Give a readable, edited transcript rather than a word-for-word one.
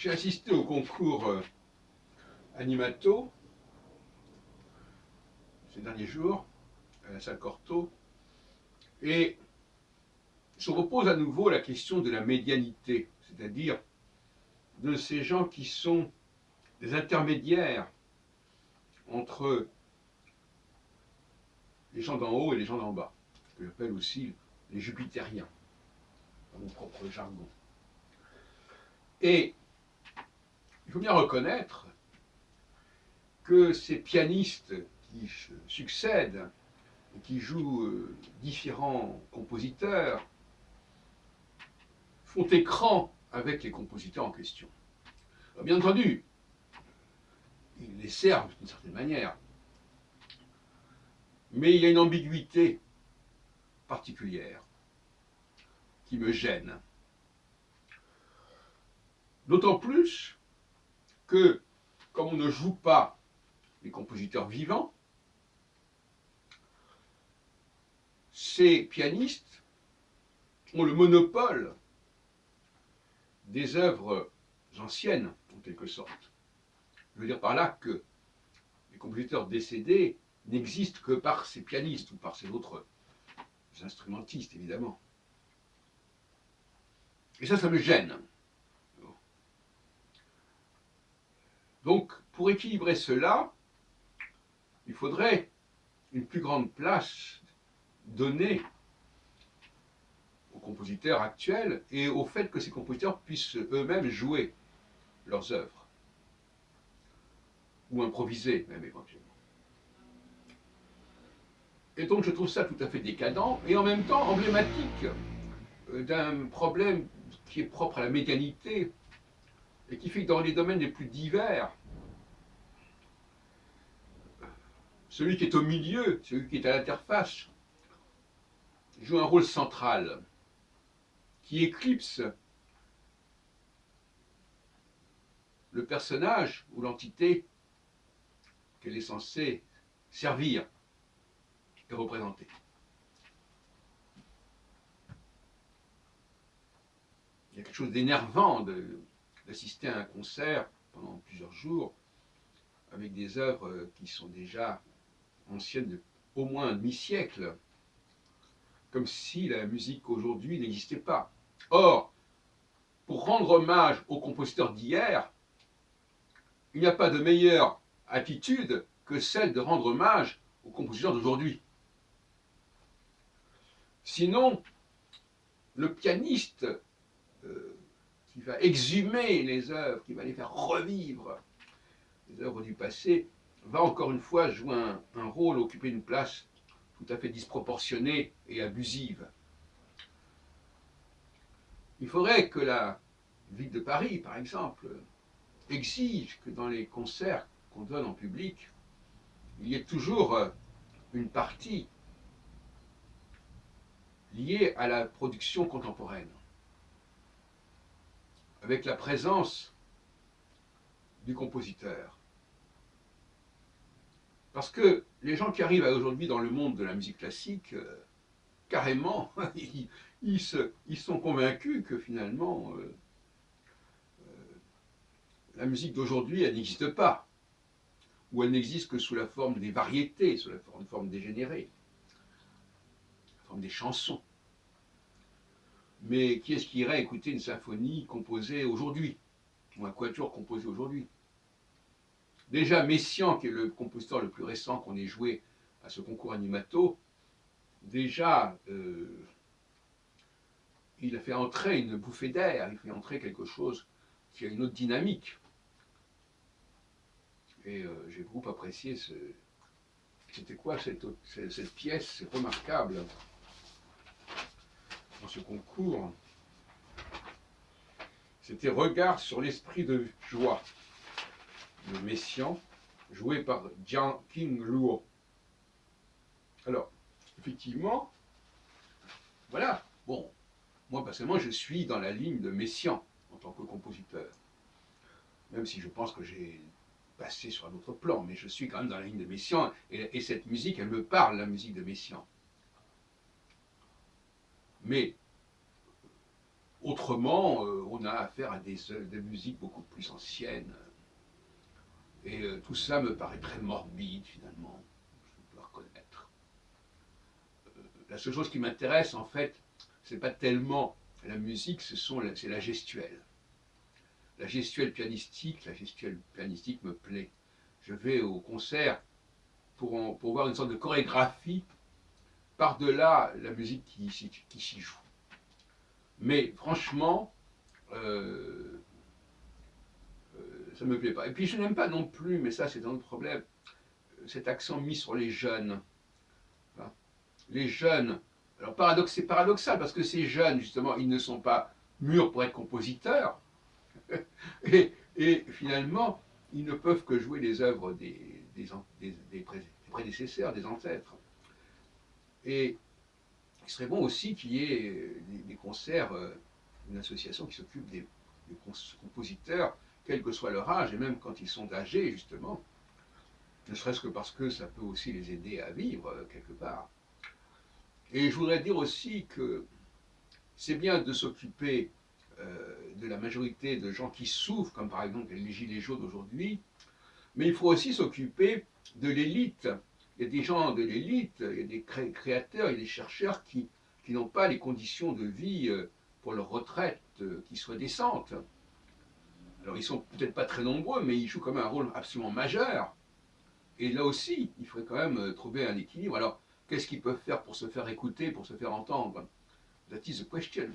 J'ai assisté au concours Animato ces derniers jours à la salle Cortot et se repose à nouveau la question de la médianité, c'est-à-dire de ces gens qui sont des intermédiaires entre les gens d'en haut et les gens d'en bas, que j'appelle aussi les jupitériens, dans mon propre jargon. Et il faut bien reconnaître que ces pianistes qui succèdent et qui jouent différents compositeurs font écran avec les compositeurs en question. Alors, bien entendu, ils les servent d'une certaine manière, mais il y a une ambiguïté particulière qui me gêne. D'autant plus que, comme on ne joue pas les compositeurs vivants, ces pianistes ont le monopole des œuvres anciennes, en quelque sorte. Je veux dire par là que les compositeurs décédés n'existent que par ces pianistes ou par ces autres instrumentistes, évidemment. Et ça me gêne. Donc, pour équilibrer cela, il faudrait une plus grande place donnée aux compositeurs actuels et au fait que ces compositeurs puissent eux-mêmes jouer leurs œuvres, ou improviser même éventuellement. Et donc je trouve ça tout à fait décadent et en même temps emblématique d'un problème qui est propre à la médianité et qui fait que dans les domaines les plus divers, celui qui est au milieu, celui qui est à l'interface, joue un rôle central qui éclipse le personnage ou l'entité qu'elle est censée servir et représenter. Il y a quelque chose d'énervant d'assister à un concert pendant plusieurs jours avec des œuvres qui sont déjà anciennes de au moins un demi-siècle, comme si la musique aujourd'hui n'existait pas. Or, pour rendre hommage aux compositeurs d'hier, il n'y a pas de meilleure attitude que celle de rendre hommage aux compositeurs d'aujourd'hui. Sinon, le pianiste qui va exhumer les œuvres, qui va les faire revivre, les œuvres du passé, va encore une fois jouer un rôle, occuper une place tout à fait disproportionnée et abusive. Il faudrait que la ville de Paris, par exemple, exige que dans les concerts qu'on donne en public, il y ait toujours une partie liée à la production contemporaine, avec la présence du compositeur. Parce que les gens qui arrivent aujourd'hui dans le monde de la musique classique, carrément, ils sont convaincus que finalement, la musique d'aujourd'hui, elle n'existe pas, ou elle n'existe que sous la forme des variétés, sous la forme dégénérée, la forme des chansons. Mais qui est-ce qui irait écouter une symphonie composée aujourd'hui, ou un quatuor composé aujourd'hui? Déjà, Messiaen, qui est le compositeur le plus récent qu'on ait joué à ce concours Animato, déjà, il a fait entrer une bouffée d'air, il fait entrer quelque chose qui a une autre dynamique. Et j'ai beaucoup apprécié c'était quoi cette pièce remarquable dans ce concours. C'était Regard sur l'esprit de joie de Messiaen, joué par Jiang Qingluo. Alors, effectivement, voilà, bon, moi personnellement je suis dans la ligne de Messiaen en tant que compositeur, même si je pense que j'ai passé sur un autre plan, mais je suis quand même dans la ligne de Messiaen, et cette musique, elle me parle, la musique de Messiaen. Mais autrement, on a affaire à des musiques beaucoup plus anciennes. Et tout ça me paraît très morbide, finalement, je dois reconnaître. La seule chose qui m'intéresse, en fait, c'est pas tellement la musique, c'est la gestuelle. La gestuelle pianistique me plaît. Je vais au concert pour voir une sorte de chorégraphie par-delà la musique qui s'y joue. Mais franchement, euh, ça ne me plaît pas. Et puis je n'aime pas non plus, mais ça c'est un autre problème, cet accent mis sur les jeunes. Enfin, les jeunes, alors c'est paradoxal parce que ces jeunes, justement, ils ne sont pas mûrs pour être compositeurs. Et finalement, ils ne peuvent que jouer les œuvres des prédécesseurs, des ancêtres. Et il serait bon aussi qu'il y ait des concerts, une association qui s'occupe des compositeurs, quel que soit leur âge, et même quand ils sont âgés, justement, ne serait-ce que parce que ça peut aussi les aider à vivre quelque part. Et je voudrais dire aussi que c'est bien de s'occuper de la majorité de gens qui souffrent, comme par exemple les gilets jaunes aujourd'hui, mais il faut aussi s'occuper de l'élite. Il y a des gens de l'élite, il y a des créateurs, il y a des chercheurs qui n'ont pas les conditions de vie pour leur retraite qui soient décentes. Alors ils sont peut-être pas très nombreux, mais ils jouent quand même un rôle absolument majeur. Et là aussi, il faudrait quand même trouver un équilibre. Alors, qu'est-ce qu'ils peuvent faire pour se faire écouter, pour se faire entendre? That is the question.